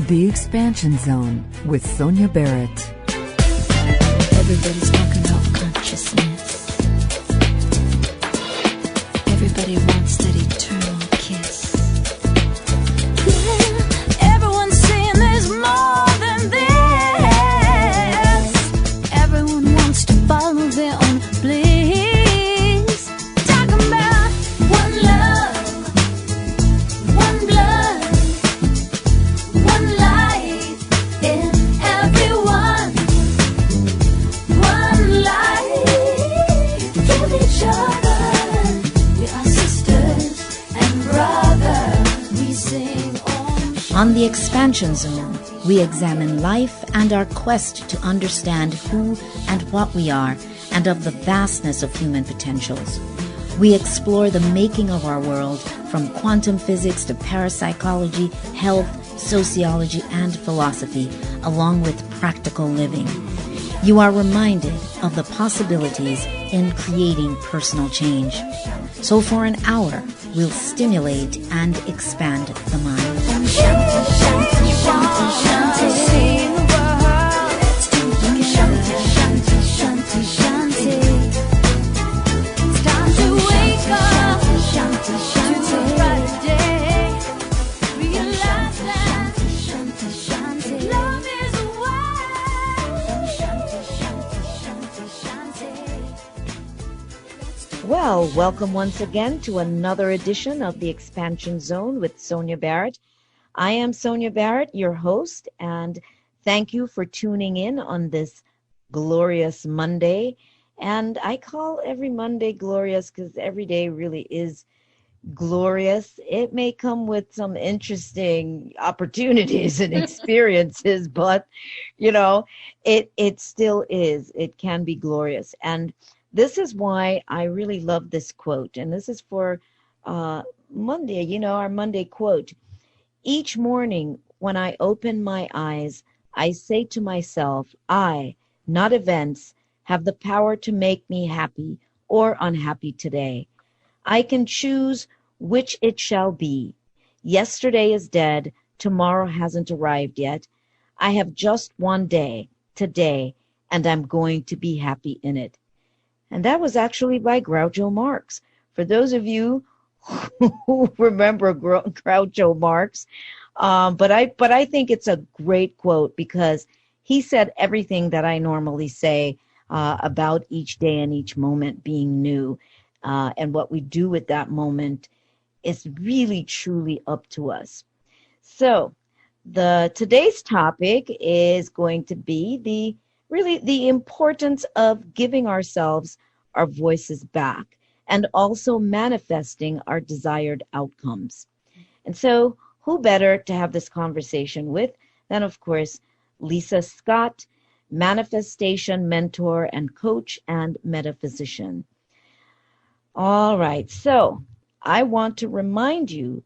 The Expansion Zone with Sonia Barrett. Everybody's talking about consciousness. Everybody wants that eternal kiss. Yeah, everyone's saying there's more than this. Everyone wants to follow their own bliss. Talking about one love, one blood, one life in everyone. One life, give each other. We are sisters and brothers. We sing On the Expansion Zone, we examine life and our quest to understand who and what we are and of the vastness of human potentials. We explore the making of our world from quantum physics to parapsychology, health, sociology, and philosophy, along with practical living. You are reminded of the possibilities in creating personal change. So for an hour, we'll stimulate and expand the mind. Shanti, shanti, shanti, shanti. Sing the world. Let's do it together. Shanti, shanti, shanti. It's time to wake up. Shanti, shanti, to a brighter day. Realize that shanti, shanti. Love is a way. Shanti, shanti, shanti, shanti. Well, welcome once again to another edition of the Expansion Zone with Sonia Barrett. I am Sonia Barrett, your host, and thank you for tuning in on this glorious Monday. And I call every Monday glorious because every day really is glorious. It may come with some interesting opportunities and experiences, but, you know, it still is. It can be glorious. And this is why I really love this quote. And this is for Monday, our Monday quote. Each morning when I open my eyes, I say to myself, I, not events, have the power to make me happy or unhappy today. I can choose which it shall be. Yesterday is dead. Tomorrow hasn't arrived yet. I have just one day, today, and I'm going to be happy in it. And that was actually by Groucho Marx. For those of you who remember Groucho Marx, but I think it's a great quote because he said everything that I normally say about each day and each moment being new, and what we do with that moment is really truly up to us. So today's topic is going to be the importance of giving ourselves our voices back and also manifesting our desired outcomes. And so who better to have this conversation with than, of course, Lisa Scott, manifestation mentor and coach and metaphysician. All right, so I want to remind you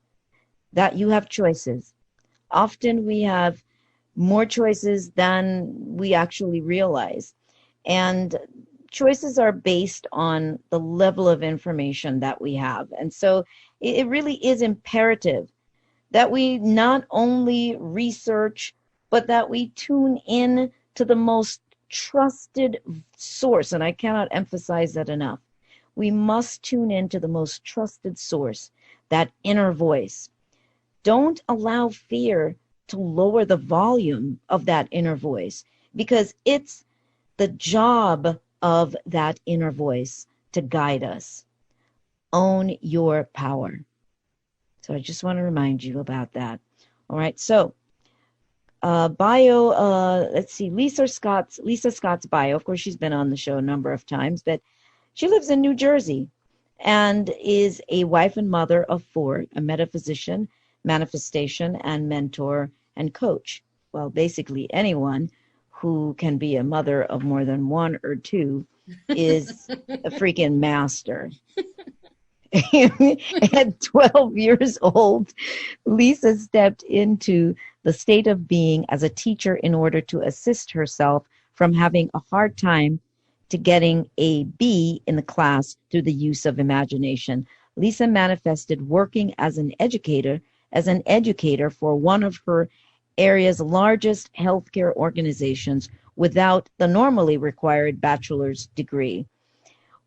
that you have choices. Often we have more choices than we actually realize. And choices are based on the level of information that we have. And so it really is imperative that we not only research, but that we tune in to the most trusted source. And I cannot emphasize that enough. We must tune in to the most trusted source, that inner voice. Don't allow fear to lower the volume of that inner voice, because it's the job of that inner voice to guide us. Own your power. So I just want to remind you about that. All right. So let's see, Lisa Scott's bio. Of course, she's been on the show a number of times, but she lives in New Jersey and is a wife and mother of 4, a metaphysician, manifestation, and mentor and coach. Well, basically anyone who can be a mother of more than 1 or 2 is a freaking master. At 12 years old, Lisa stepped into the state of being as a teacher in order to assist herself from having a hard time to getting a B in the class through the use of imagination. Lisa manifested working as an educator for one of her area's largest healthcare organizations without the normally required bachelor's degree,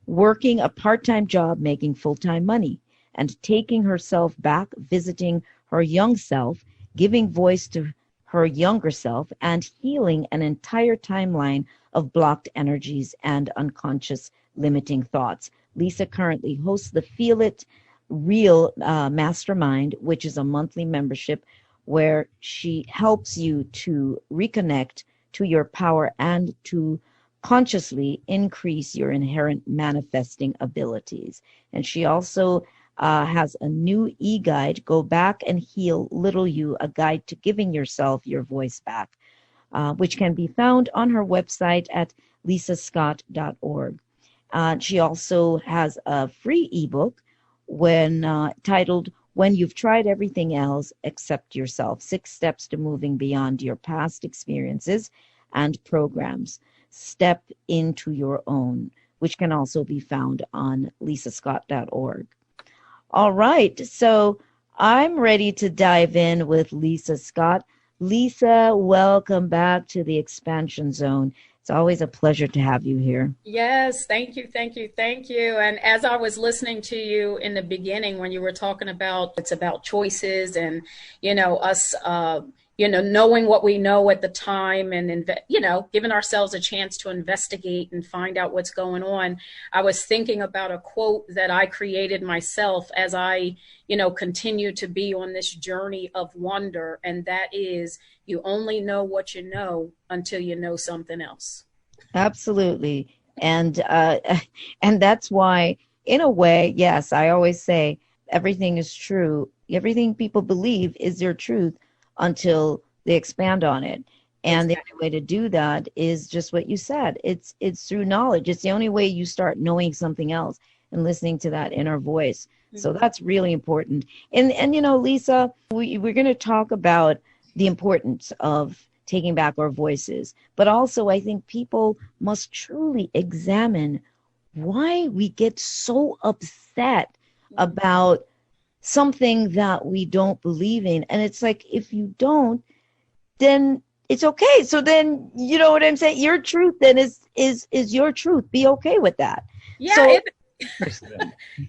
working a part-time job, making full-time money, and taking herself back, visiting her young self, giving voice to her younger self, and healing an entire timeline of blocked energies and unconscious limiting thoughts. Lisa currently hosts the Feel It Real Mastermind, which is a monthly membership where she helps you to reconnect to your power and to consciously increase your inherent manifesting abilities. And she also has a new e-guide, Go Back and Heal Little You, a guide to giving yourself your voice back, which can be found on her website at lisascott.org. She also has a free ebook titled When You've Tried Everything Else, Accept Yourself, 6 Steps to Moving Beyond Your Past Experiences and Programs. Step into Your Own, which can also be found on lisascott.org. All right, so I'm ready to dive in with Lisa Scott. Lisa, welcome back to the Expansion Zone. It's always a pleasure to have you here. Yes, thank you, thank you, thank you. And as I was listening to you in the beginning, when you were talking about it's about choices and, us, knowing what we know at the time and, giving ourselves a chance to investigate and find out what's going on. I was thinking about a quote that I created myself as I, continue to be on this journey of wonder. And that is, you only know what you know until you know something else. Absolutely. And that's why, in a way, yes, I always say everything is true. Everything people believe is their truth until they expand on it. And the only way to do that is just what you said. It's through knowledge. It's the only way you start knowing something else and listening to that inner voice. Mm-hmm. So that's really important. And Lisa, we're going to talk about the importance of taking back our voices. But also, I think people must truly examine why we get so upset about something that we don't believe in. And it's like, if you don't, then it's okay. So then, you know what I'm saying? Your truth then is your truth. Be okay with that. Yeah. So,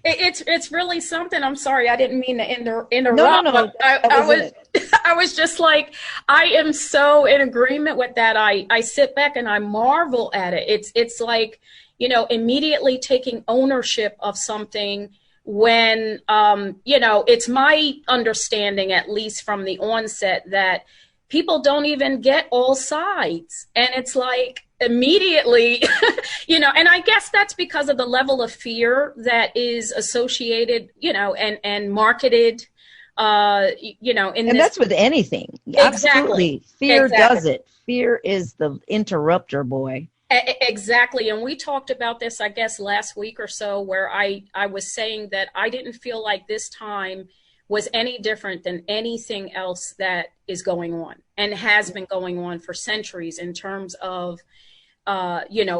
it's really something. I'm sorry, I didn't mean to interrupt. No. I was just like, I am so in agreement with that. I sit back and I marvel at it. It's like, immediately taking ownership of something when, it's my understanding, at least from the onset, that people don't even get all sides. And it's like, immediately, and I guess that's because of the level of fear that is associated, and marketed, that's with anything. Exactly. Absolutely. Fear does it. Fear is the interrupter, boy. Exactly. And we talked about this, I guess, last week or so, where I was saying that I didn't feel like this time was any different than anything else that is going on and has been going on for centuries in terms of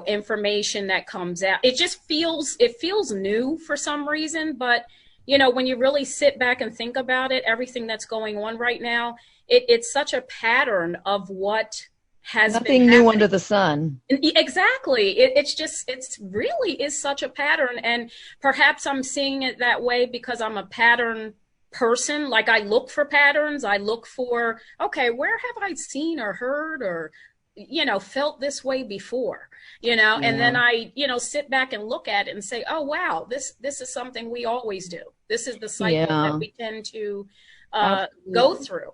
information that comes out. It feels new for some reason, but when you really sit back and think about it, everything that's going on right now, it's such a pattern of what has nothing been new under the sun. Exactly. It's really is such a pattern. And perhaps I'm seeing it that way because I'm a pattern person. Like, I look for patterns. I look for, okay, where have I seen or heard or felt this way before, Yeah. And then I, sit back and look at it and say, oh, wow, this is something we always do. This is the cycle that we tend to go through.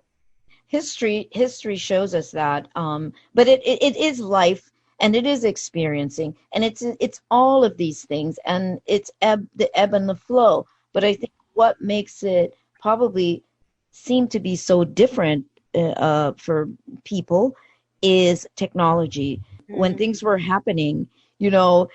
History shows us that, but it is life, and it is experiencing, and it's all of these things, and it's the ebb and the flow. But I think what makes it probably seem to be so different for people is technology. Mm-hmm. When things were happening, you weren't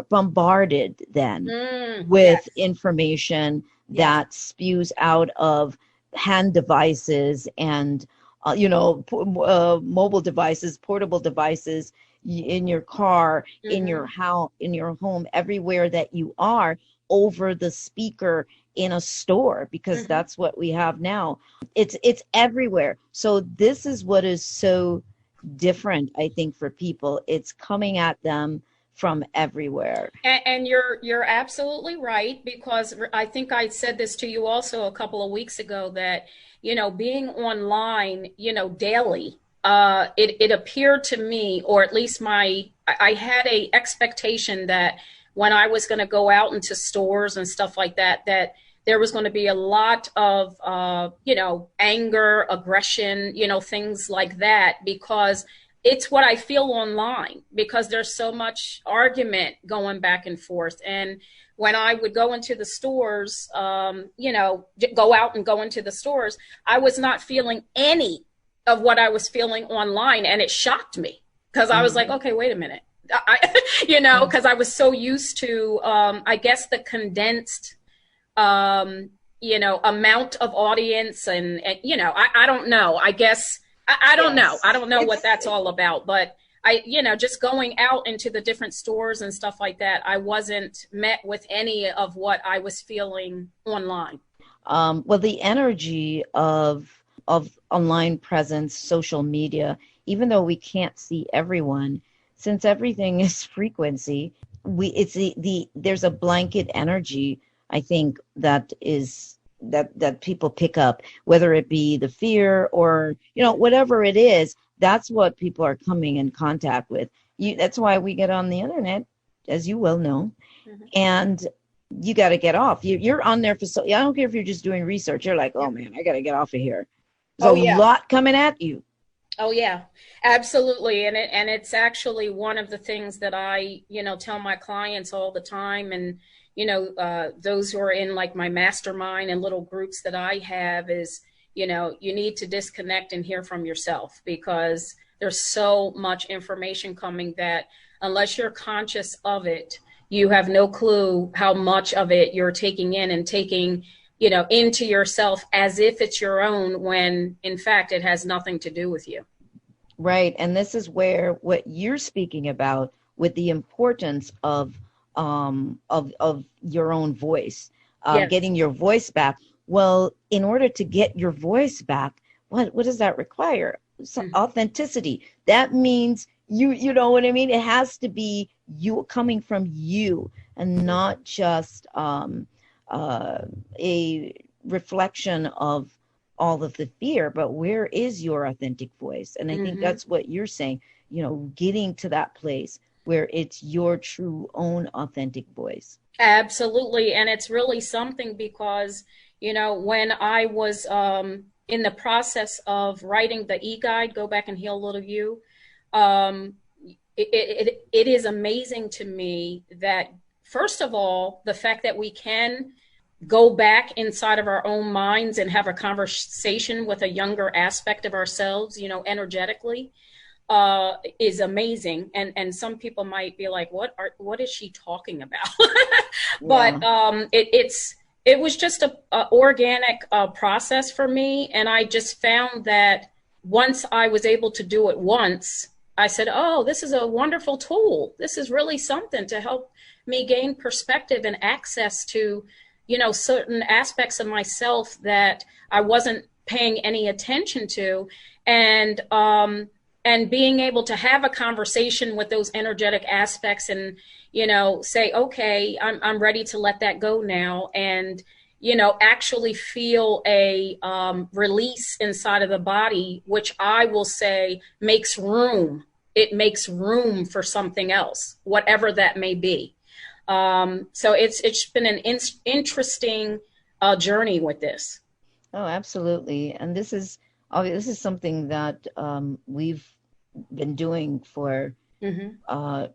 bombarded then with information that spews out of hand devices and mobile devices, portable devices in your car, in your house, in your home, everywhere that you are, over the speaker in a store, because that's what we have now. It's everywhere. So this is what is so different, I think, for people. It's coming at them from everywhere. And you're absolutely right, because I think I said this to you also a couple of weeks ago, that, you know, being online, you know, daily, it appeared to me, or at least I had a expectation that when I was going to go out into stores and stuff like that, that there was going to be a lot of, you know, anger, aggression, you know, things like that, because it's what I feel online, because there's so much argument going back and forth. And when I would go into the stores, you know, go out and go into the stores, I was not feeling any of what I was feeling online. And it shocked me, because I was like, okay, wait a minute. You know, because I was so used to, I guess, the condensed, you know, amount of audience. And you know, I don't know. I guess, I don't know. I don't know what that's all about. But you know, just going out into the different stores and stuff like that, I wasn't met with any of what I was feeling online. Well, the energy of online presence, social media, even though we can't see everyone, since everything is frequency, there's a blanket energy, I think, that people pick up, whether it be the fear or, you know, whatever it is. That's what people are coming in contact with. That's why we get on the internet, as you well know, and you got to get off. You're on there for I don't care if you're just doing research. You're like, oh man, I got to get off of here. There's a lot coming at you. Oh yeah, absolutely. And it's actually one of the things that I, you know, tell my clients all the time. And, you know, those who are in like my mastermind and little groups that I have is, you know, you need to disconnect and hear from yourself, because there's so much information coming that unless you're conscious of it, you have no clue how much of it you're taking in and taking, you know, into yourself as if it's your own, when in fact it has nothing to do with you. Right. And this is where what you're speaking about with the importance of your own voice, Yes. getting your voice back. Well, in order to get your voice back, what does that require? Authenticity. That means you know what I mean? It has to be you, coming from you, and not just a reflection of all of the fear, but where is your authentic voice? And I think that's what you're saying, you know, getting to that place where it's your true own authentic voice. Absolutely. And it's really something, because, you know, when I was in the process of writing the e-guide, Go Back and Heal Little You, it is amazing to me that, first of all, the fact that we can go back inside of our own minds and have a conversation with a younger aspect of ourselves, you know, energetically, is amazing. And some people might be like, what is she talking about? But it was just a organic process for me. And I just found that once I was able to do it once, I said, oh, this is a wonderful tool. This is really something to help me gain perspective and access to, you know, certain aspects of myself that I wasn't paying any attention to. And being able to have a conversation with those energetic aspects and, you know, say, okay, I'm ready to let that go now. And, you know, actually feel a release inside of the body, which I will say makes room. It makes room for something else, whatever that may be. So it's been an interesting journey with this. Oh, absolutely. And this is something that we've been doing for a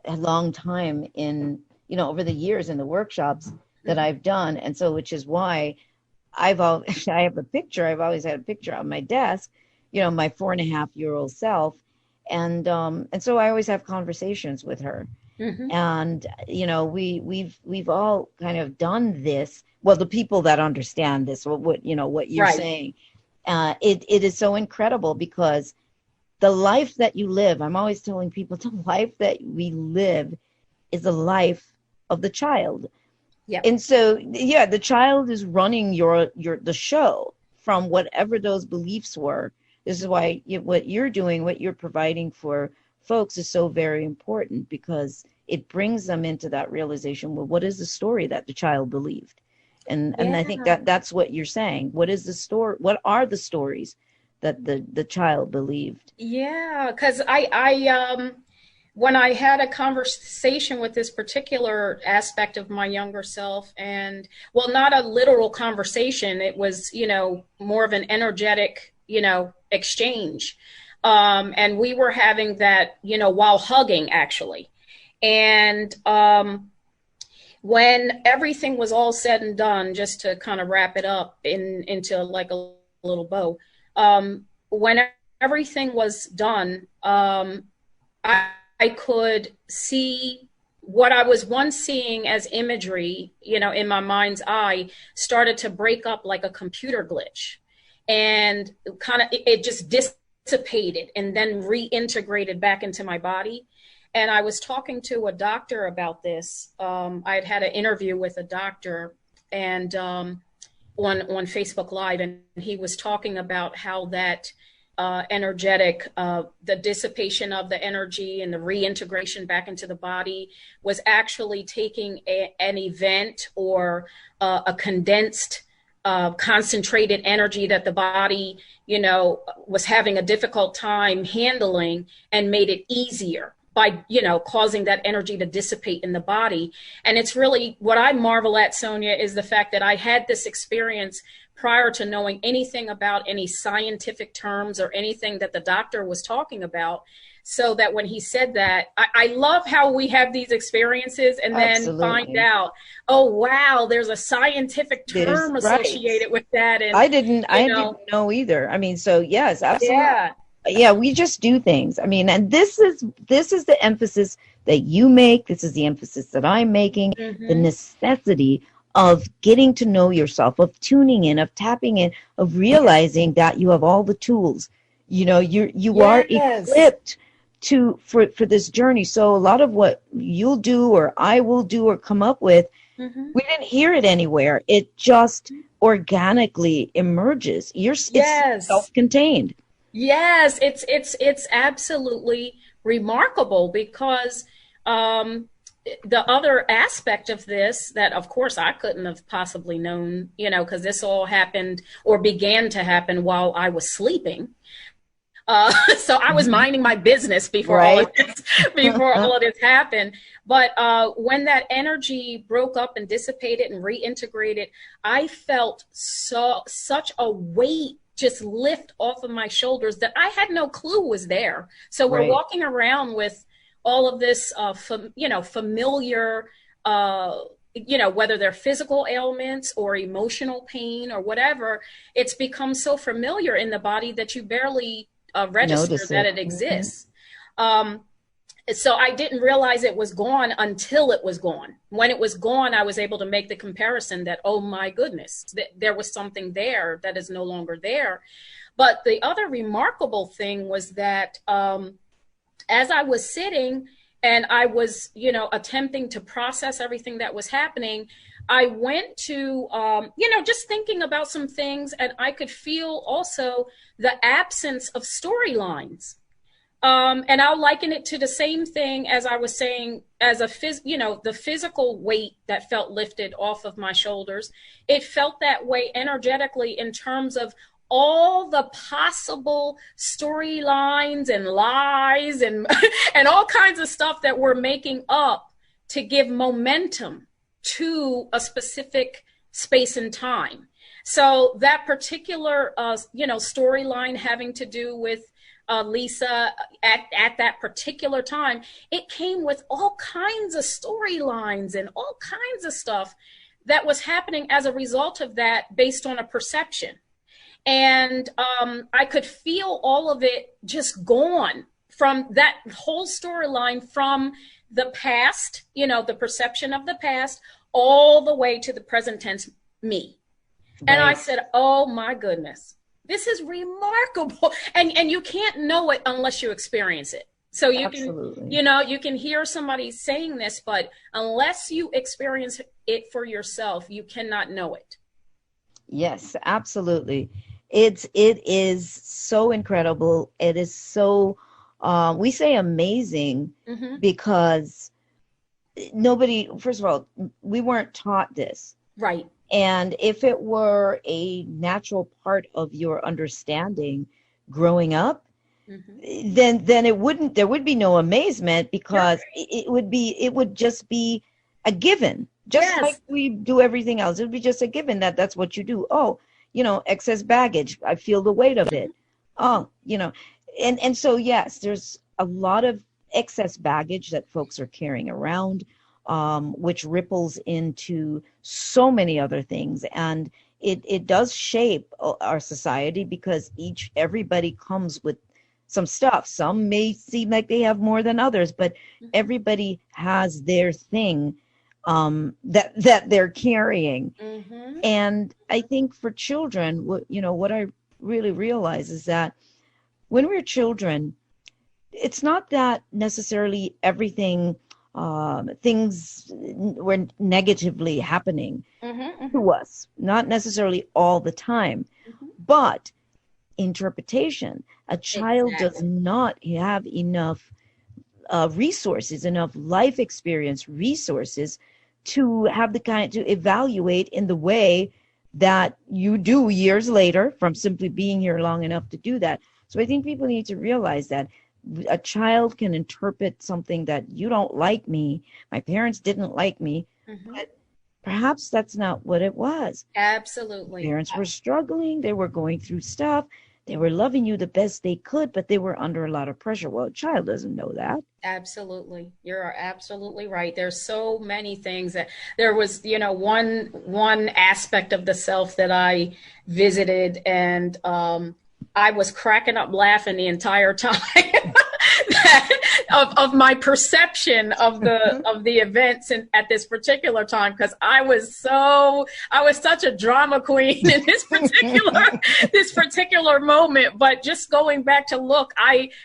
long time in, you know, over the years in the workshops that I've done. And so, which is why I have a picture. I've always had a picture on my desk, you know, my 4.5-year-old self. And so I always have conversations with her. And, you know, we've all kind of done this. Well, the people that understand this, what you're saying, it is so incredible, because the life that you live, I'm always telling people, the life that we live is the life of the child. Yeah. And so, yeah, the child is running the show from whatever those beliefs were. This is why what you're doing, what you're providing for folks is so very important, because it brings them into that realization. Well, what is the story that the child believed? And I think Yeah. that's what you're saying. What is the story? What are the stories that the child believed? Yeah, because when I had a conversation with this particular aspect of my younger self, and well, not a literal conversation, it was, more of an energetic, exchange. And we were having that, while hugging actually. And when everything was all said and done, just to kind of wrap it up into like a little bow, when everything was done, I could see what I was once seeing as imagery, in my mind's eye, started to break up like a computer glitch, and kind of it just dissipated and then reintegrated back into my body. And I was talking to a doctor about this. I had an interview with a doctor, and on Facebook Live, and he was talking about how that energetic, the dissipation of the energy and the reintegration back into the body was actually taking an event or a condensed, concentrated energy that the body, was having a difficult time handling, and made it easier by, causing that energy to dissipate in the body. And it's really what I marvel at, Sonia, is the fact that I had this experience prior to knowing anything about any scientific terms or anything that the doctor was talking about. So that when he said that, I love how we have these experiences and then Absolutely. find out, oh, wow, there's a scientific term associated with that. And I didn't know either. I mean, so yes, absolutely. Yeah, we just do things. I mean, and this is the emphasis that you make. This is the emphasis that I'm making. The necessity of getting to know yourself, of tuning in, of tapping in, of realizing that you have all the tools. You are equipped for this journey. So a lot of what you'll do or I will do or come up with, we didn't hear it anywhere. It just organically emerges. It's self-contained. Yes, it's absolutely remarkable, because the other aspect of this that, of course, I couldn't have possibly known, because this all happened or began to happen while I was sleeping. So I was minding my business before all of this happened. But when that energy broke up and dissipated and reintegrated, I felt such a weight just lift off of my shoulders that I had no clue was there. So we're walking around with all of this, familiar, whether they're physical ailments or emotional pain or whatever, it's become so familiar in the body that you barely register that it exists. So I didn't realize it was gone until it was gone. When it was gone, I was able to make the comparison that, oh my goodness, there was something there that is no longer there. But the other remarkable thing was that as I was sitting and I was, attempting to process everything that was happening, I went to, just thinking about some things, and I could feel also the absence of storylines. And I'll liken it to the same thing as I was saying, as the physical weight that felt lifted off of my shoulders. It felt that way energetically in terms of all the possible storylines and lies and and all kinds of stuff that we're making up to give momentum to a specific space and time. So that particular, storyline having to do with Lisa at that particular time, it came with all kinds of storylines and all kinds of stuff that was happening as a result of that based on a perception. And I could feel all of it just gone from that whole storyline, from the past, the perception of the past, all the way to the present tense me. Right. And I said, oh my goodness, this is remarkable. And you can't know it unless you experience it. So you Absolutely. can, you can hear somebody saying this, but unless you experience it for yourself, you cannot know it. Yes, absolutely. It is so incredible. It is so we say amazing Hmm. because nobody, first of all, we weren't taught this. Right. And if it were a natural part of your understanding growing up, Hmm. then it wouldn't, there would be no amazement You're because it would just be a given, just like Yes. we do everything else. It would be just a given that that's what you do. Oh, excess baggage, I feel the weight of it. Oh, and so yes, there's a lot of excess baggage that folks are carrying around, which ripples into so many other things. And it does shape our society because everybody comes with some stuff. Some may seem like they have more than others, but everybody has their thing, that they're carrying. Hmm. And I think for children, what I really realize is that when we're children, it's not that necessarily everything, things were negatively happening Hmm. to us, not necessarily all the time, Hmm. but interpretation. A child does Exactly. not have enough resources, enough life experience resources to have the kind to evaluate in the way that you do years later from simply being here long enough to do that. So I think people need to realize that a child can interpret something that you don't like me, my parents didn't like me, Hmm. but perhaps that's not what it was. Absolutely. Parents were struggling, they were going through stuff, they were loving you the best they could, but they were under a lot of pressure. Well, a child doesn't know that. Absolutely. You're absolutely right. There's so many things that there was, one aspect of the self that I visited, and I was cracking up laughing the entire time of my perception of the events at this particular time, because I was such a drama queen in this particular moment. But just going back to look,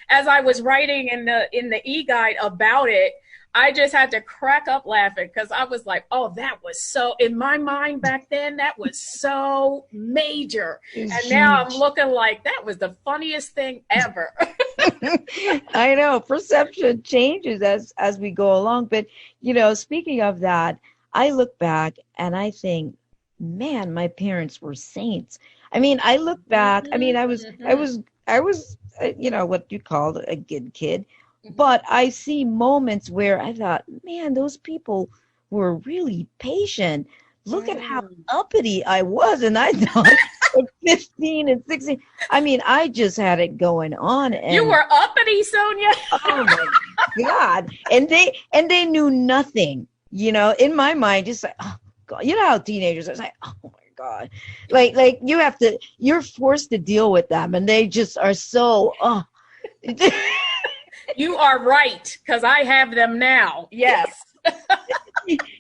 as I was writing in the e-guide about it, I just had to crack up laughing because I was like, oh, that was so, in my mind back then, that was so major. It's And now I'm huge. looking like that was the funniest thing ever. I know perception changes as we go along. But speaking of that, I look back and I think, man, my parents were saints. I mean, I look back. I mean, I was what you call a good kid, but I see moments where I thought, man, those people were really patient. Look at how Mm. uppity I was, and I thought at 15 and 16. I mean, I just had it going on, You and were uppity, Sonia. oh my God. And they knew nothing, in my mind, just like, oh God, how teenagers are. It's like, oh my God. Like you're forced to deal with them and they just are so, oh. You are right, because I have them now. Yes.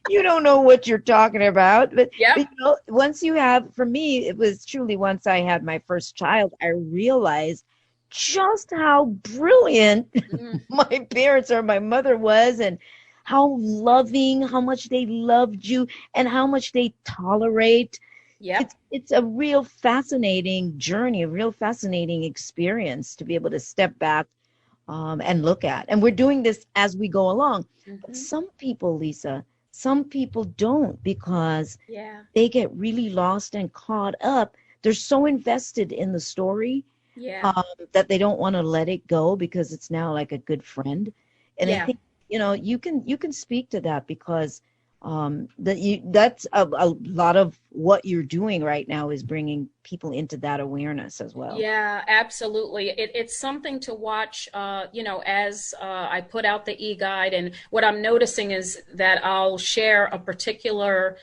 You don't know what you're talking about. But, Yep. once you have, for me, it was truly once I had my first child, I realized just how brilliant Mm. my parents or my mother was, and how loving, how much they loved you, and how much they tolerate. Yep. It's a real fascinating journey, a real fascinating experience to be able to step back, and look at. And we're doing this as we go along. But Hmm. some people, Lisa, some people don't because Yeah. they get really lost and caught up. They're so invested in the story, Yeah. um, that they don't want to let it go because it's now like a good friend. And I Yeah. think, you can speak to that because, that's a lot of what you're doing right now is bringing people into that awareness as well. Yeah, absolutely. It's something to watch, as I put out the e-guide. And what I'm noticing is that I'll share a particular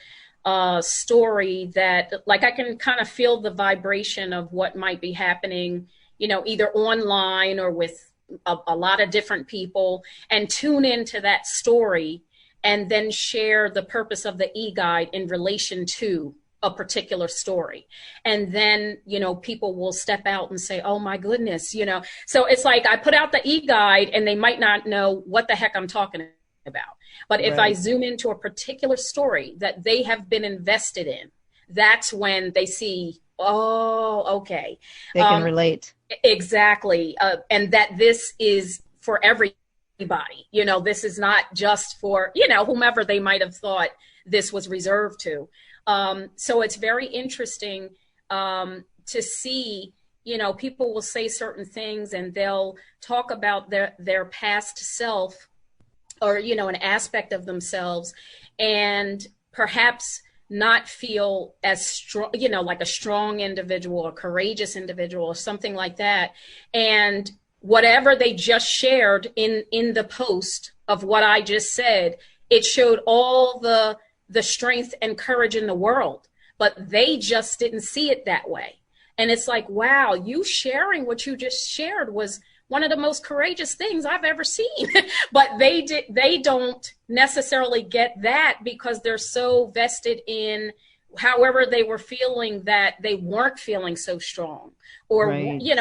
story that, like, I can kind of feel the vibration of what might be happening, either online or with a lot of different people, and tune into that story and then share the purpose of the e-guide in relation to a particular story. And then, people will step out and say, oh my goodness, so it's like I put out the e-guide and they might not know what the heck I'm talking about. But if I zoom into a particular story that they have been invested in, that's when they see, oh, okay. They can relate. Exactly. And that this is for everybody. This is not just for, whomever they might have thought this was reserved to. So it's very interesting to see, people will say certain things and they'll talk about their past self or, an aspect of themselves, and perhaps not feel as strong, like a strong individual, a courageous individual or something like that. And whatever they just shared in the post of what I just said, it showed all the strength and courage in the world, but they just didn't see it that way. And it's like, wow, you sharing what you just shared was one of the most courageous things I've ever seen. But they don't necessarily get that because they're so vested in however they were feeling that they weren't feeling so strong, or,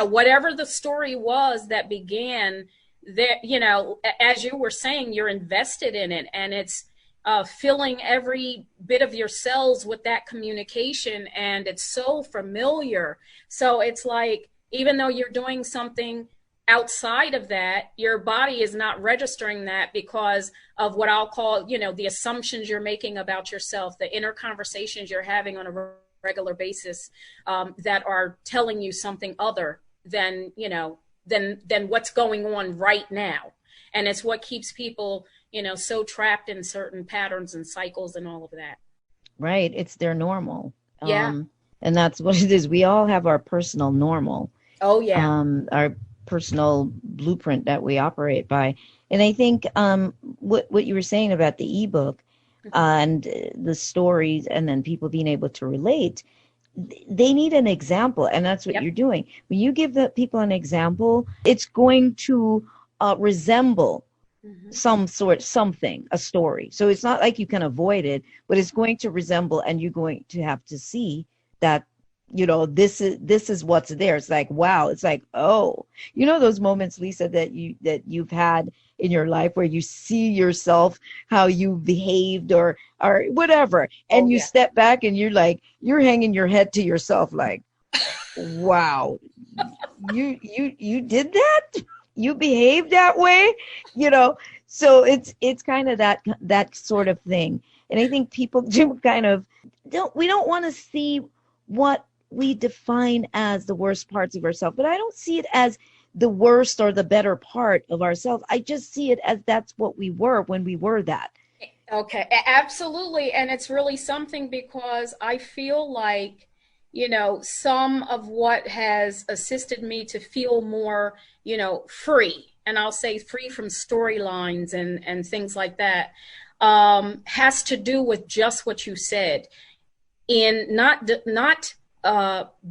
whatever the story was that began there, as you were saying, you're invested in it, and it's filling every bit of your cells with that communication, and it's so familiar. So it's like, even though you're doing something outside of that, your body is not registering that because of what I'll call, the assumptions you're making about yourself, the inner conversations you're having on a regular basis that are telling you something other than, than what's going on right now. And it's what keeps people, so trapped in certain patterns and cycles and all of that. Right. It's their normal. Yeah. And that's what it is. We all have our personal normal. Oh, yeah. Our personal blueprint that we operate by. And I think what you were saying about the ebook and the stories, and then people being able to relate, they need an example. And that's what you're doing. When you give the people an example, it's going to resemble something, a story. So it's not like you can avoid it, but it's going to resemble, and you're going to have to see that, this is what's there. It's like, wow. It's like, oh, those moments, Lisa, that you've had in your life where you see yourself, how you behaved or whatever. And you step back and you're like, you're hanging your head to yourself like, wow, you did that? You behaved that way? So it's kind of that sort of thing. And I think people do kind of we don't want to see what we define as the worst parts of ourselves, but I don't see it as the worst or the better part of ourselves. I just see it as that's what we were when we were that. Okay, absolutely. And it's really something, because I feel like, some of what has assisted me to feel more, free, and I'll say free from storylines and things like that, has to do with just what you said, in not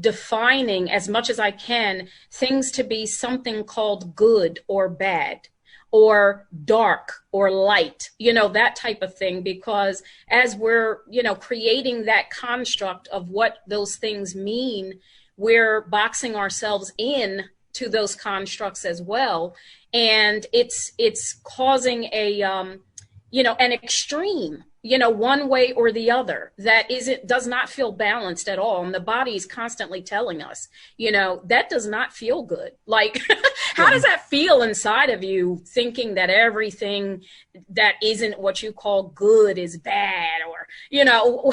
defining as much as I can things to be something called good or bad or dark or light, that type of thing, because as we're, creating that construct of what those things mean, we're boxing ourselves in to those constructs as well. And it's causing a, an extreme, one way or the other that does not feel balanced at all. And the body is constantly telling us, that does not feel good. Like, how does that feel inside of you, thinking that everything that isn't what you call good is bad? Or,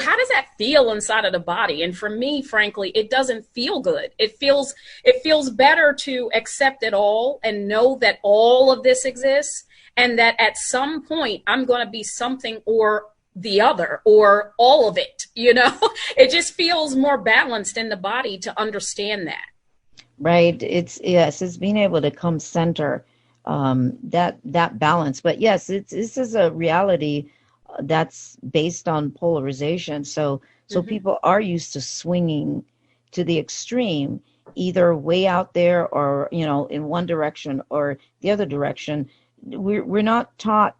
how does that feel inside of the body? And for me, frankly, it doesn't feel good. It feels better to accept it all and know that all of this exists, and that at some point I'm going to be something or the other or all of it. It just feels more balanced in the body to understand that. Right. It's being able to come center that balance. But yes, this is a reality that's based on polarization. So people are used to swinging to the extreme, either way out there or, in one direction or the other direction. We're not taught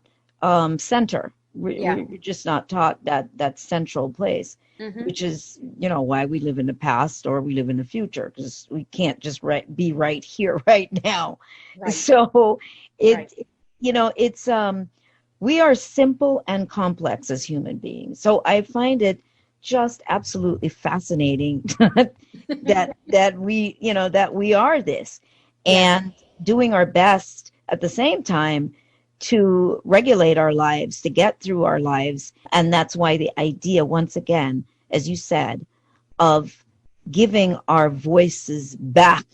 center. We're just not taught that central place. which is, why we live in the past or we live in the future, because we can't just be right here, right now. Right. So it's, we are simple and complex as human beings. So I find it just absolutely fascinating that we are this, and doing our best at the same time to regulate our lives, to get through our lives. And that's why the idea, once again, as you said, of giving our voices back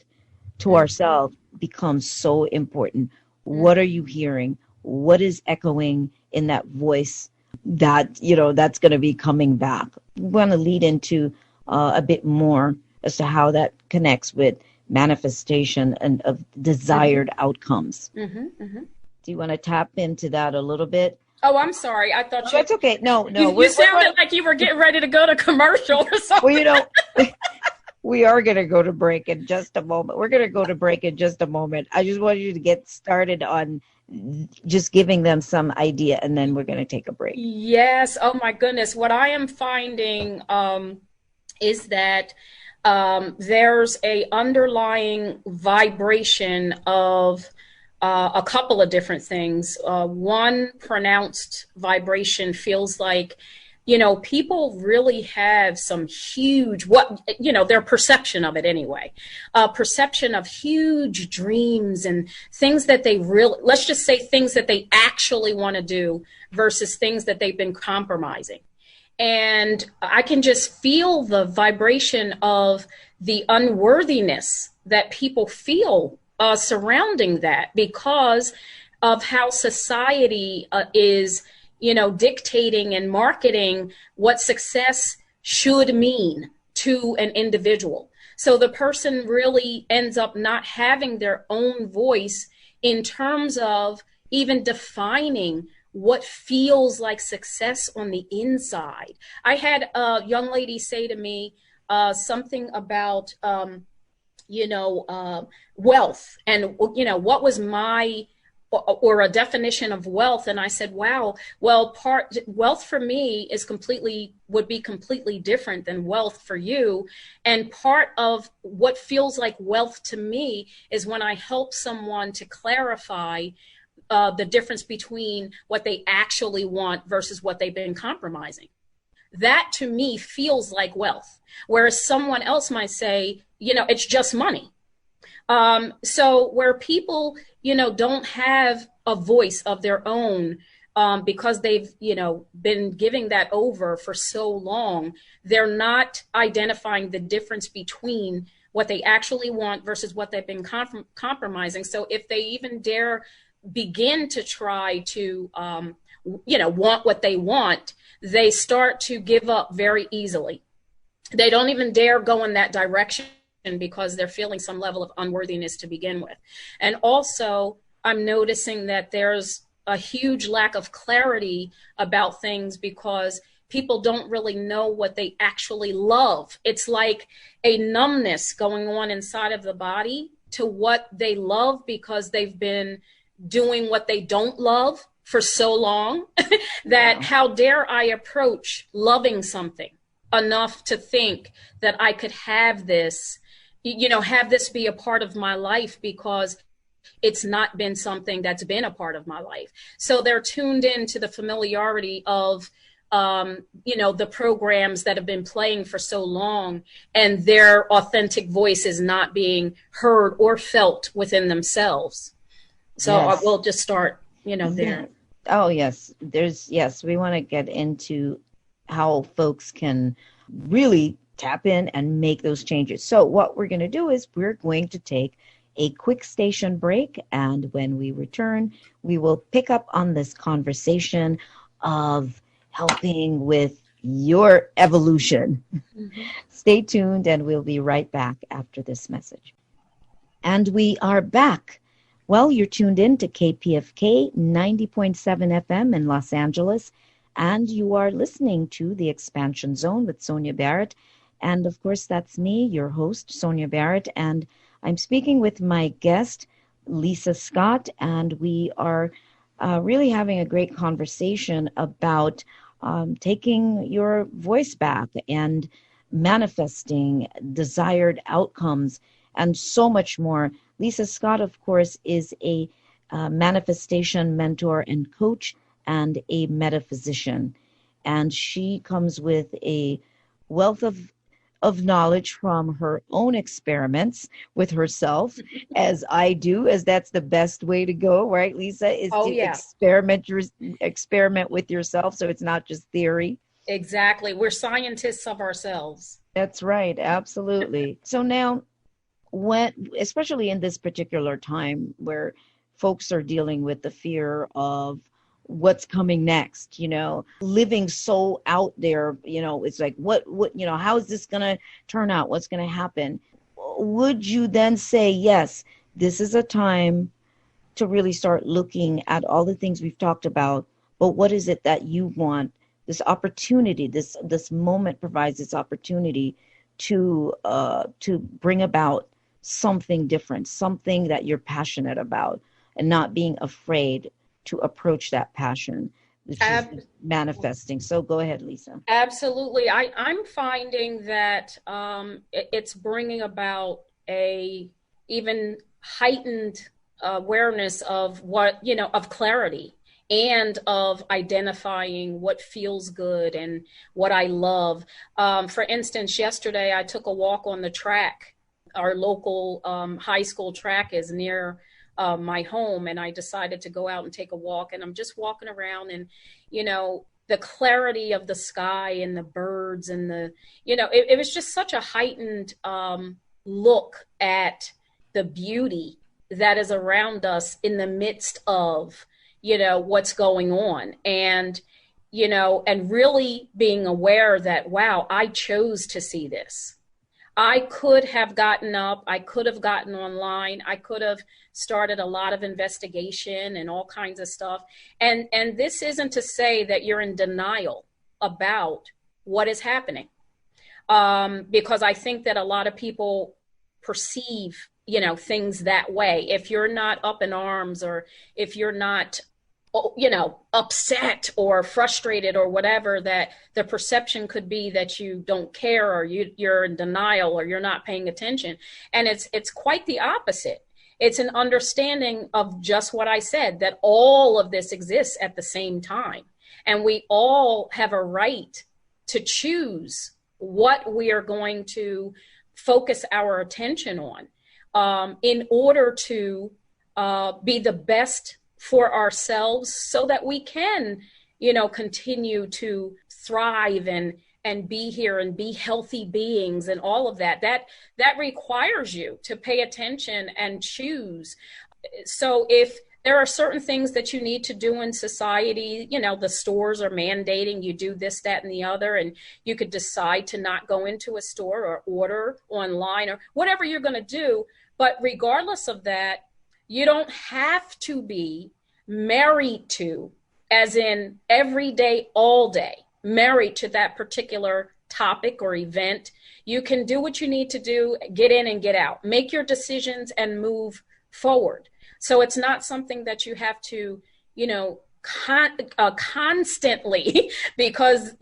to ourselves becomes so important. What are you hearing? What is echoing in that voice that, that's going to be coming back? We want to lead into a bit more as to how that connects with manifestation and of desired outcomes. Do you want to tap into that a little bit? Oh, I'm sorry. I thought that's okay. No. You sounded like you were getting ready to go to commercial or something. Well, we are going to go to break in just a moment. We're going to go to break in just a moment. I just want you to get started on just giving them some idea, and then we're going to take a break. Yes. Oh, my goodness. What I am finding is that there's a underlying vibration of a couple of different things. One pronounced vibration feels like, people really have some huge, their perception of it anyway, perception of huge dreams and things that they really, let's just say things that they actually want to do versus things that they've been compromising. And I can just feel the vibration of the unworthiness that people feel surrounding that, because of how society is, dictating and marketing what success should mean to an individual. So the person really ends up not having their own voice in terms of even defining what feels like success on the inside. I had a young lady say to me something about, wealth, and, what was my, or a definition of wealth. And I said, wow, well, wealth for me would be completely different than wealth for you. And part of what feels like wealth to me is when I help someone to clarify the difference between what they actually want versus what they've been compromising. That to me feels like wealth. Whereas someone else might say, it's just money. So where people, don't have a voice of their own, because they've, been giving that over for so long, they're not identifying the difference between what they actually want versus what they've been compromising. So if they even dare begin to try to, want what they want, they start to give up very easily. They don't even dare go in that direction because they're feeling some level of unworthiness to begin with. And also, I'm noticing that there's a huge lack of clarity about things because people don't really know what they actually love. It's like a numbness going on inside of the body to what they love because they've been doing what they don't love for so long that how dare I approach loving something enough to think that I could have this, have this be a part of my life because it's not been something that's been a part of my life. So they're tuned into the familiarity of, the programs that have been playing for so long, and their authentic voice is not being heard or felt within themselves. So we'll just start, there. Oh, yes. We want to get into how folks can really tap in and make those changes. So what we're going to do is we're going to take a quick station break. And when we return, we will pick up on this conversation of helping with your evolution. Mm-hmm. Stay tuned, and we'll be right back after this message. And we are back. Well, you're tuned in to KPFK 90.7 FM in Los Angeles, and you are listening to The Expansion Zone with Sonia Barrett. And of course, that's me, your host, Sonia Barrett, and I'm speaking with my guest, Lisa Scott, and we are really having a great conversation about taking your voice back and manifesting desired outcomes and so much more. Lisa Scott, of course, is a manifestation mentor and coach and a metaphysician. And she comes with a wealth of knowledge from her own experiments with herself, as I do, as that's the best way to go, right, Lisa, is Oh, to yeah. experiment with yourself, so it's not just theory. Exactly. We're scientists of ourselves. That's right, absolutely. So now, especially in this particular time where folks are dealing with the fear of what's coming next, living so out there, it's like, what, how is this going to turn out? What's going to happen? Would you then say, yes, this is a time to really start looking at all the things we've talked about, but what is it that you want? This opportunity, this moment provides this opportunity to bring about something different, something that you're passionate about, and not being afraid to approach that passion, which is manifesting. So go ahead, Lisa. Absolutely. I'm finding that it's bringing about a even heightened awareness of of clarity and of identifying what feels good and what I love. For instance, yesterday I took a walk on the track. Our local high school track is near my home, and I decided to go out and take a walk, and I'm just walking around, and the clarity of the sky and the birds and it was just such a heightened look at the beauty that is around us in the midst of what's going on, and and really being aware that, wow, I chose to see this. I could have gotten up, I could have gotten online, I could have started a lot of investigation and all kinds of stuff. And this isn't to say that you're in denial about what is happening. Because I think that a lot of people perceive, things that way. If you're not up in arms, or if you're not upset or frustrated or whatever, that the perception could be that you don't care, or you're in denial, or you're not paying attention. And it's quite the opposite. It's an understanding of just what I said, that all of this exists at the same time. And we all have a right to choose what we are going to focus our attention on, in order to be the best for ourselves, so that we can, continue to thrive and be here and be healthy beings and all of that. That requires you to pay attention and choose. So if there are certain things that you need to do in society, the stores are mandating you do this, that, and the other, and you could decide to not go into a store or order online or whatever you're going to do. But regardless of that, you don't have to be married to, as in every day, all day, married to that particular topic or event. You can do what you need to do, get in and get out, make your decisions and move forward. So it's not something that you have to, constantly, because,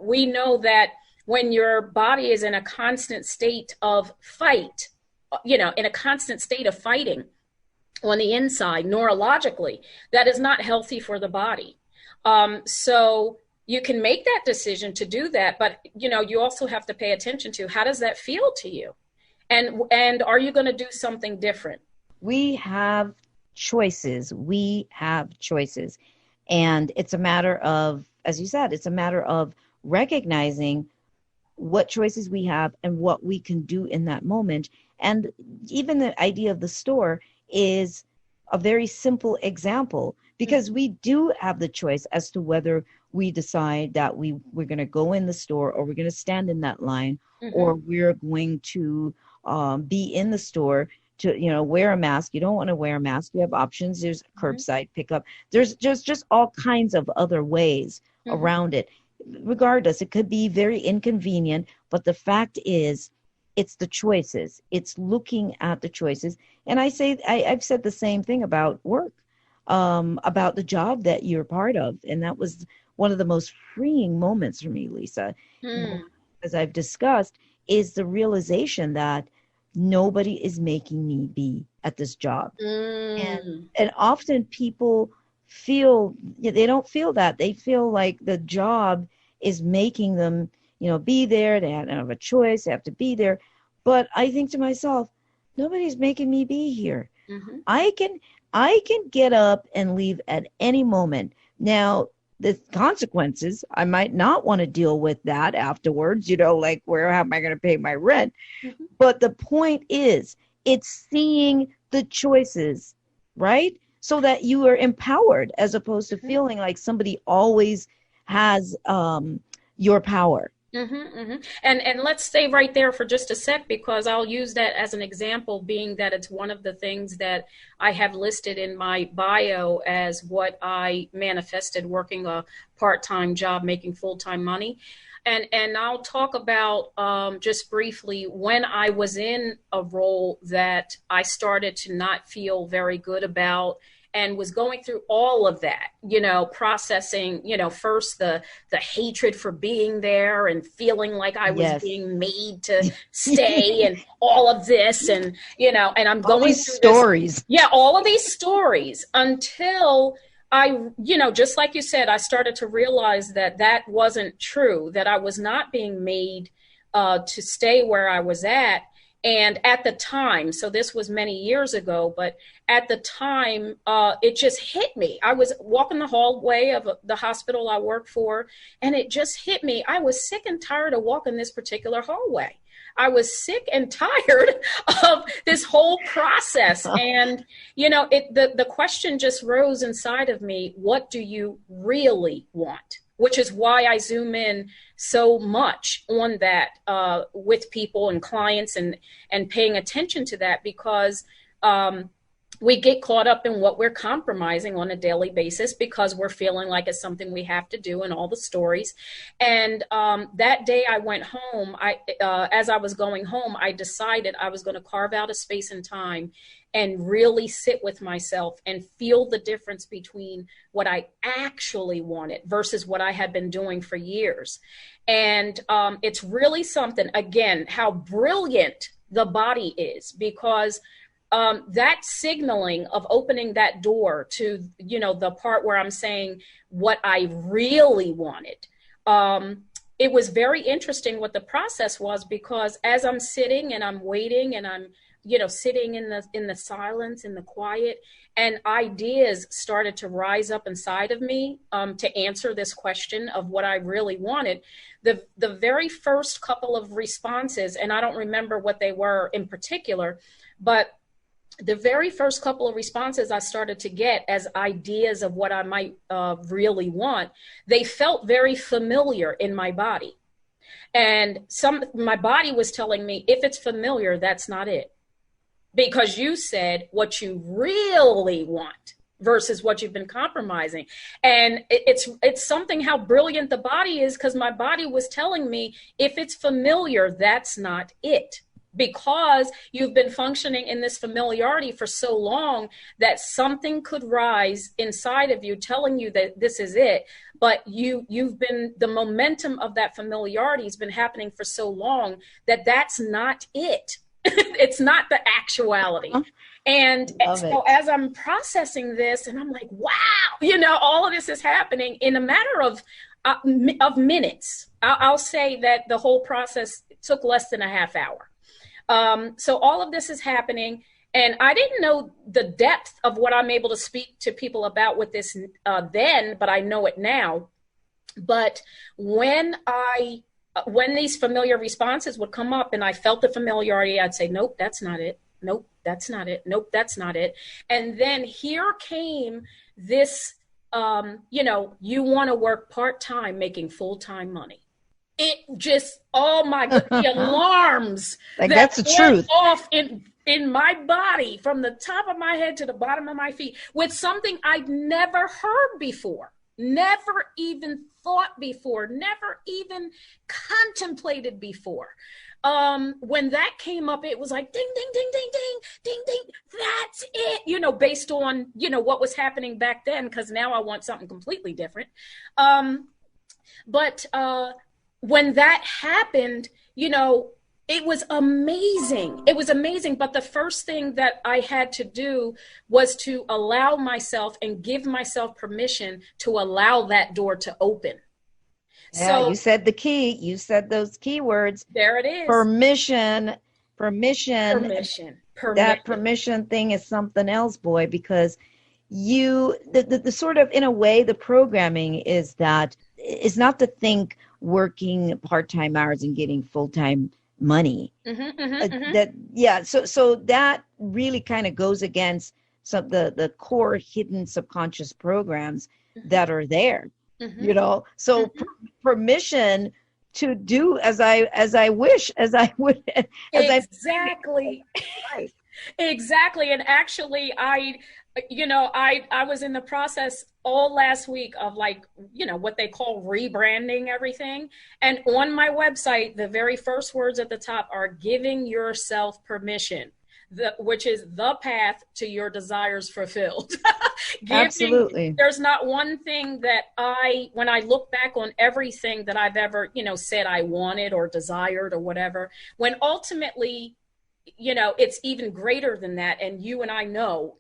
we know that when your body is in a constant state of fight, in a constant state of fighting on the inside, neurologically, that is not healthy for the body. So you can make that decision to do that, but, you also have to pay attention to, how does that feel to you? And are you going to do something different? We have choices. And it's a matter of, as you said, it's a matter of recognizing what choices we have and what we can do in that moment. And even the idea of the store is a very simple example, because we do have the choice as to whether we decide that we're going to go in the store, or we're going to stand in that line, or we're going to be in the store to, wear a mask. You don't want to wear a mask. You have options. There's curbside pickup. There's just all kinds of other ways around it. Regardless, it could be very inconvenient, but the fact is, it's the choices. It's looking at the choices. And I've said the same thing about work, about the job that you're part of. And that was one of the most freeing moments for me, Lisa, as I've discussed, is the realization that nobody is making me be at this job. And often people feel, they don't feel that. They feel like the job is making them, be there. They don't have a choice. They have to be there. But I think to myself, nobody's making me be here. I can get up and leave at any moment. Now, the consequences, I might not want to deal with that afterwards, like how am I going to pay my rent? But the point is, it's seeing the choices, right? So that you are empowered as opposed to feeling like somebody always has your power. And let's stay right there for just a sec, because I'll use that as an example, being that it's one of the things that I have listed in my bio as what I manifested, working a part-time job, making full-time money. And I'll talk about just briefly when I was in a role that I started to not feel very good about, and was going through all of that, processing, first the hatred for being there and feeling like I was being made to stay and all of this. And, and I'm going these through stories. All of these stories until I, just like you said, I started to realize that that wasn't true, that I was not being made to stay where I was at. And at the time, so this was many years ago, but at the time, it just hit me. I was walking the hallway of the hospital I worked for, and it just hit me. I was sick and tired of walking this particular hallway. I was sick and tired of this whole process. And, the question just rose inside of me, what do you really want? Which is why I zoom in so much on that with people and clients and paying attention to that, because we get caught up in what we're compromising on a daily basis because we're feeling like it's something we have to do, and all the stories. And that day I went home, as I was going home, I decided I was going to carve out a space and time and really sit with myself and feel the difference between what I actually wanted versus what I had been doing for years. And it's really something, again, how brilliant the body is, because that signaling of opening that door to, the part where I'm saying what I really wanted, it was very interesting what the process was, because as I'm sitting and I'm waiting and I'm sitting in the silence, in the quiet, and ideas started to rise up inside of me to answer this question of what I really wanted. The very first couple of responses, and I don't remember what they were in particular, but the very first couple of responses I started to get as ideas of what I might really want, they felt very familiar in my body. And my body was telling me, if it's familiar, that's not it. Because you said what you really want versus what you've been compromising. And it's something how brilliant the body is, because my body was telling me, if it's familiar, that's not it. Because you've been functioning in this familiarity for so long that something could rise inside of you telling you that this is it. But the momentum of that familiarity has been happening for so long that that's not it. It's not the actuality. And so as I'm processing this, and I'm like, wow, all of this is happening in a matter of minutes. I'll say that the whole process took less than a half hour. So all of this is happening, and I didn't know the depth of what I'm able to speak to people about with this then, but I know it now. But when these familiar responses would come up and I felt the familiarity, I'd say, nope, that's not it. Nope, that's not it. Nope, that's not it. And then here came this, you want to work part-time, making full-time money. It just, oh my God, the alarms that's the truth off in my body from the top of my head to the bottom of my feet with something I'd never heard before, never even thought before, never even contemplated before. When that came up, it was like, ding, ding, ding, ding, ding, ding, ding. That's it. based on, what was happening back then, because now I want something completely different. But when that happened, it was amazing. It was amazing. But the first thing that I had to do was to allow myself and give myself permission to allow that door to open. Yeah, So you said the key. You said those key words. there it is. Permission. Permission. That permission thing is something else, boy, because the sort of, in a way, the programming is not to think working part-time hours and getting full-time money. So that really kind of goes against some the core hidden subconscious programs that are there. Permission to do as I wish, as I would, exactly. Exactly. And actually, I was in the process all last week of what they call rebranding everything. And on my website, the very first words at the top are giving yourself permission, which is the path to your desires fulfilled. Absolutely. There's not one thing that when I look back on everything that I've ever, said I wanted or desired or whatever, when ultimately, it's even greater than that. And you and I know,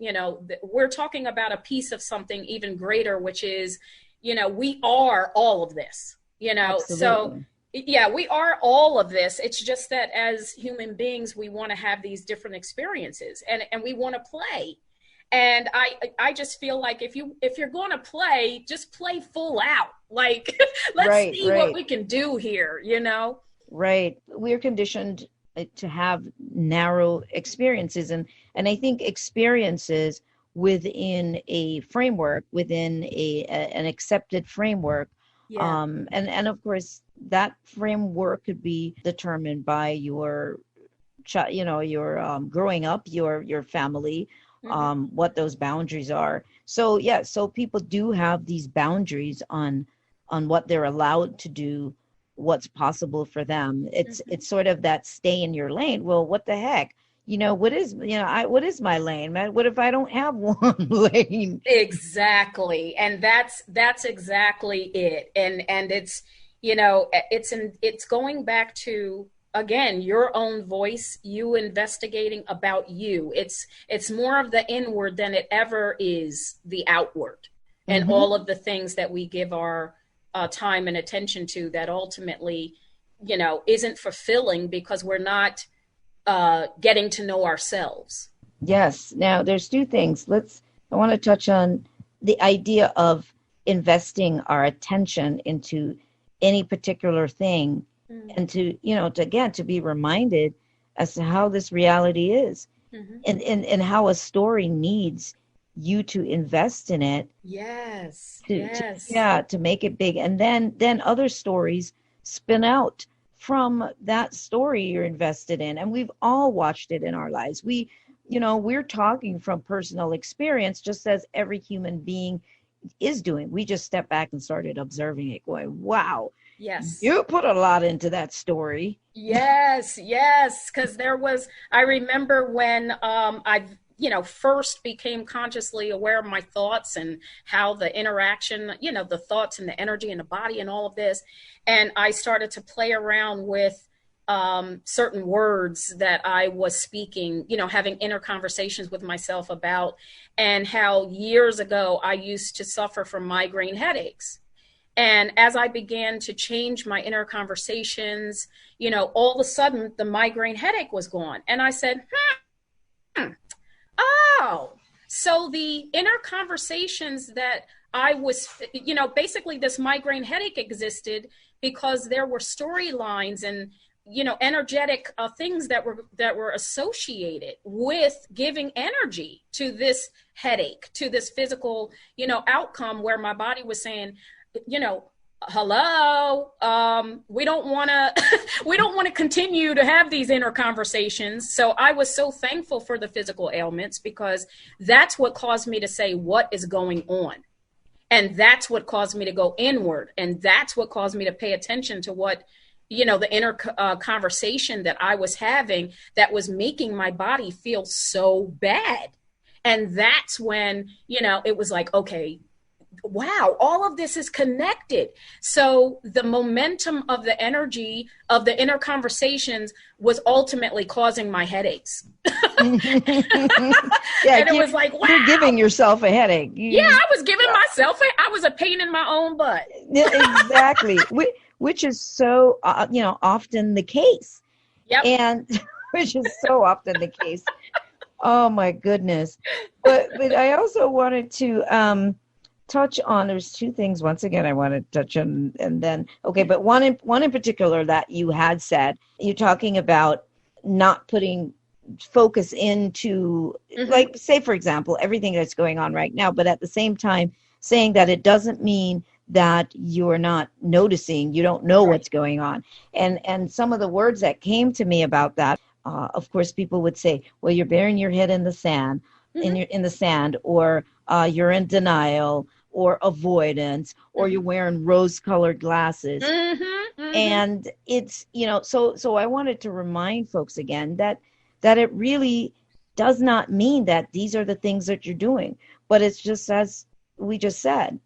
we're talking about a piece of something even greater, which is, we are all of this, Absolutely. So yeah, we are all of this. It's just that as human beings, we want to have these different experiences and we want to play. And I just feel like if you're going to play, just play full out. Let's see what we can do here, Right. We're conditioned to have narrow experiences. And I think experiences within a framework, within an accepted framework. Yeah. And of course, that framework could be determined by your growing up, your family, what those boundaries are. So yeah, so people do have these boundaries on what they're allowed to do, what's possible for them. It's sort of that stay in your lane. Well, what the heck? What is my lane, man? What if I don't have one lane? Exactly. And that's exactly it. And it's, it's going back to, again, your own voice, you investigating about you. It's more of the inward than it ever is the outward, and all of the things that we give our time and attention to that ultimately, isn't fulfilling because we're not getting to know ourselves. Yes. Now there's two things. I want to touch on the idea of investing our attention into any particular thing, and to be reminded as to how this reality is, and how a story needs you to invest in it. Yes. To make it big. And then other stories spin out from that story you're invested in. And we've all watched it in our lives. We're talking from personal experience, just as every human being is doing. We just stepped back and started observing it, going, wow. Yes. You put a lot into that story. Yes. Because I remember when I first became consciously aware of my thoughts and how the interaction, the thoughts and the energy in the body and all of this. And I started to play around with certain words that I was speaking, having inner conversations with myself about, and how years ago I used to suffer from migraine headaches. And as I began to change my inner conversations, all of a sudden the migraine headache was gone. And I said, oh, so the inner conversations that I was, basically this migraine headache existed because there were storylines and, energetic things that were associated with giving energy to this headache, to this physical, outcome where my body was saying, hello, we don't want to continue to have these inner conversations. So I was so thankful for the physical ailments, because that's what caused me to say, what is going on? And that's what caused me to go inward. And that's what caused me to pay attention to what, the inner conversation that I was having that was making my body feel so bad. And that's when, it was like, okay, wow, all of this is connected. So the momentum of the energy of the inner conversations was ultimately causing my headaches. And it was like, wow. You're giving yourself a headache. I was giving myself I was a pain in my own butt. Exactly. Which is so, often the case. Yep. And which is so often the case. Oh my goodness. But I also wanted to touch on, there's two things once again I want to touch on, and then but one in particular that you had said, you're talking about not putting focus into like, say for example, everything that's going on right now, but at the same time saying that it doesn't mean that you're not noticing, you don't know what's going on. And some of the words that came to me about that, of course, people would say, well, you're burying your head in the sand, in the sand, or you're in denial, or avoidance, or you're wearing rose-colored glasses. And it's, so I wanted to remind folks again that it really does not mean that these are the things that you're doing, but it's just, as we just said,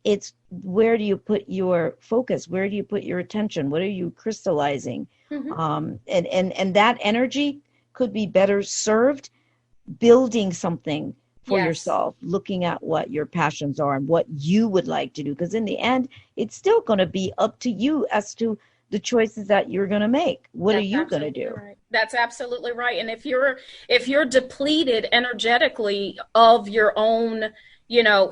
it's where do you put your focus? Where do you put your attention? What are you crystallizing? And that energy could be better served building something for yourself, looking at what your passions are and what you would like to do. Because in the end, it's still going to be up to you as to the choices that you're going to make. What are you going to do? Right. That's absolutely right. And if you're depleted energetically of your own,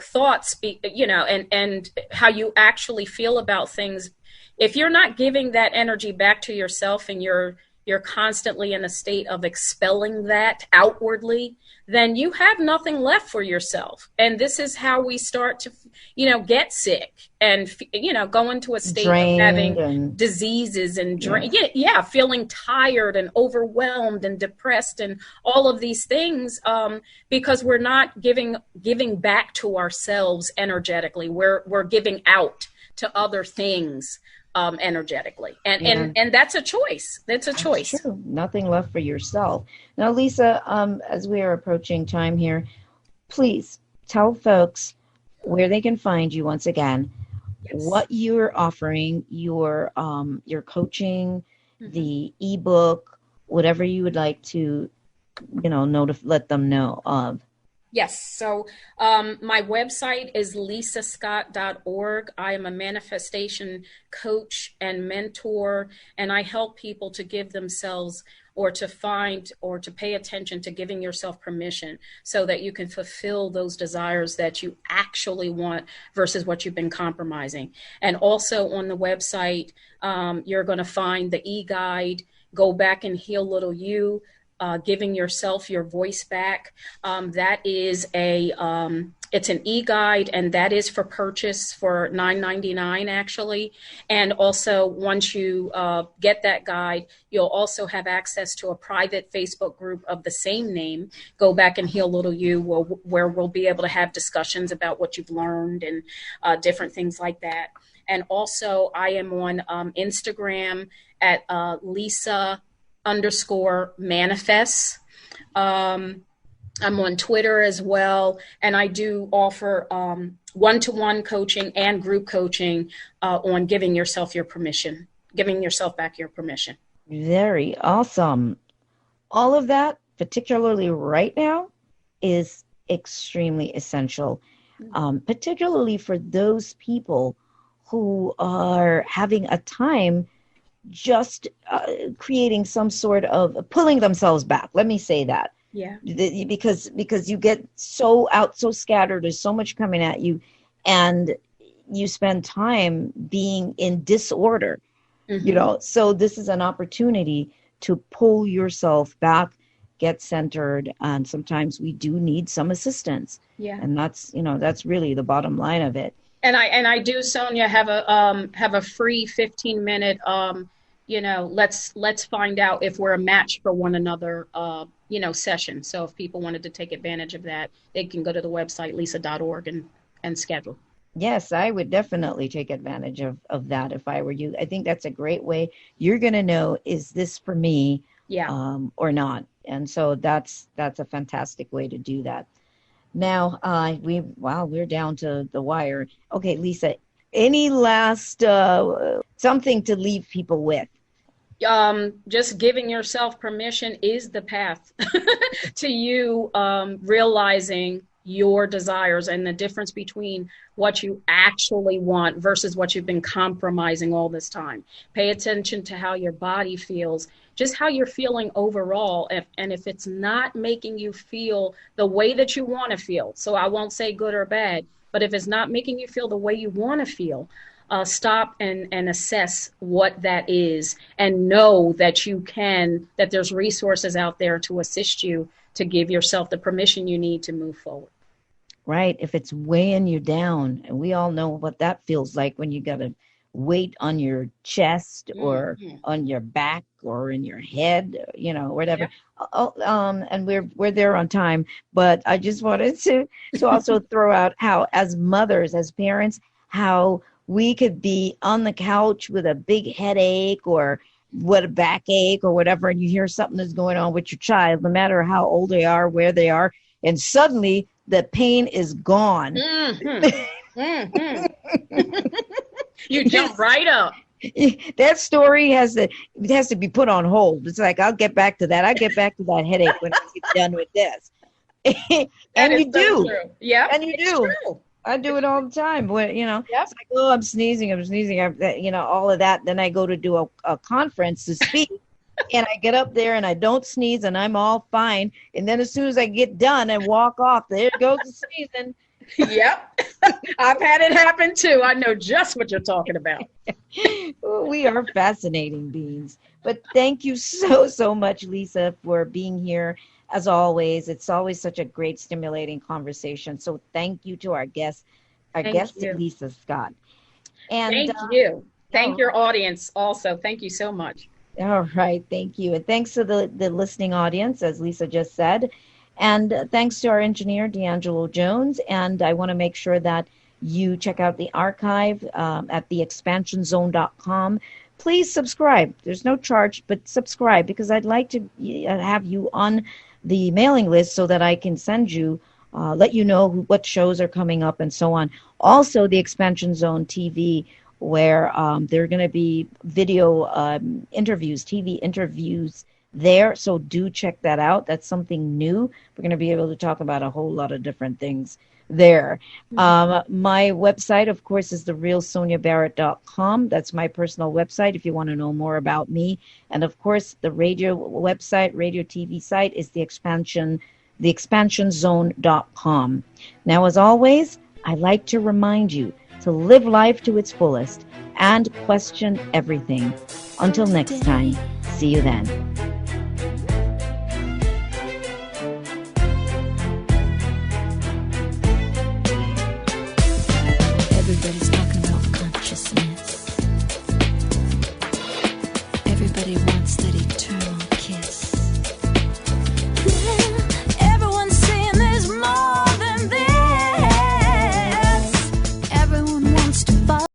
thoughts, and how you actually feel about things, if you're not giving that energy back to yourself, and you're constantly in a state of expelling that outwardly, then you have nothing left for yourself. And this is how we start to, get sick and, go into a state drained of having diseases and feeling tired and overwhelmed and depressed and all of these things, because we're not giving back to ourselves energetically. We're giving out to other things energetically, and that's a choice. That's true. Nothing left for yourself. Now, Lisa, as we are approaching time here, please tell folks where they can find you once again, what you're offering, your coaching, the ebook, whatever you would like to let them know of. Yes. So my website is lisascott.org. I am a manifestation coach and mentor, and I help people to give themselves, or to find, or to pay attention to giving yourself permission so that you can fulfill those desires that you actually want versus what you've been compromising. And also on the website, you're going to find the e-guide, Go Back and Heal Little You, giving yourself your voice back. That is it's an e-guide, and that is for purchase for $9.99 actually. And also, once you get that guide, you'll also have access to a private Facebook group of the same name, Go Back and Heal Little You, where we'll be able to have discussions about what you've learned and different things like that. And also, I am on Instagram at Lisa_manifest. I'm on Twitter as well, and I do offer one-to-one coaching and group coaching on giving yourself back your permission. Very awesome. All of that, particularly right now, is extremely essential, particularly for those people who are having a time just creating some sort of pulling themselves back. Let me say that. Yeah. Because you get so scattered, there's so much coming at you, and you spend time being in disorder, so this is an opportunity to pull yourself back, get centered, and sometimes we do need some assistance. Yeah. And that's really the bottom line of it. And I do, Sonia, have a free 15-minute let's find out if we're a match for one another session. So if people wanted to take advantage of that, they can go to the website lisa.org and schedule. Yes, I would definitely take advantage of that if I were you. I think that's a great way. You're going to know, is this for me or not? And so that's a fantastic way to do that. Now, we're down to the wire. Okay, Lisa, any last something to leave people with? Just giving yourself permission is the path to you realizing your desires and the difference between what you actually want versus what you've been compromising all this time. Pay attention to how your body feels, just how you're feeling overall. And if it's not making you feel the way that you want to feel, so I won't say good or bad, but if it's not making you feel the way you want to feel, stop and assess what that is, and know that that there's resources out there to assist you to give yourself the permission you need to move forward. Right. If it's weighing you down, and we all know what that feels like when you got a weight on your chest or on your back or in your head, whatever. Yeah. And we're there on time, but I just wanted to also throw out how, as mothers, as parents, how we could be on the couch with a big headache or a backache or whatever, and you hear something is going on with your child, no matter how old they are, where they are, and suddenly the pain is gone. You jump right up. That story has to be put on hold. It's like, I'll get back to that. I'll get back to that headache when I get done with this. And you do. Yeah. And you do. True. I do it all the time. When it's like, oh, I'm sneezing. All of that. Then I go to do a conference to speak, and I get up there and I don't sneeze, and I'm all fine. And then as soon as I get done and walk off, there goes the sneezing. Yep. I've had it happen too. I know just what you're talking about. We are fascinating beings. But thank you so much, Lisa, for being here. As always, it's always such a great, stimulating conversation. So thank you to our guest, Lisa Scott. And thank you. Thank your audience also. Thank you so much. All right. Thank you. And thanks to the listening audience, as Lisa just said. And thanks to our engineer, D'Angelo Jones. And I want to make sure that you check out the archive at theexpansionzone.com. Please subscribe. There's no charge, but subscribe, because I'd like to have you on the mailing list so that I can send you, let you know what shows are coming up and so on. Also, the Expansion Zone TV, where there are going to be video interviews, TV interviews there. So do check that out. That's something new. We're going to be able to talk about a whole lot of different things there. My website, of course, is therealsoniabarrett.com. That's my personal website if you want to know more about me. And of course, the radio website, radio TV site is theexpansionzone.com. Now, as always, I like to remind you to live life to its fullest and question everything. Until next time, see you then. Everybody's talking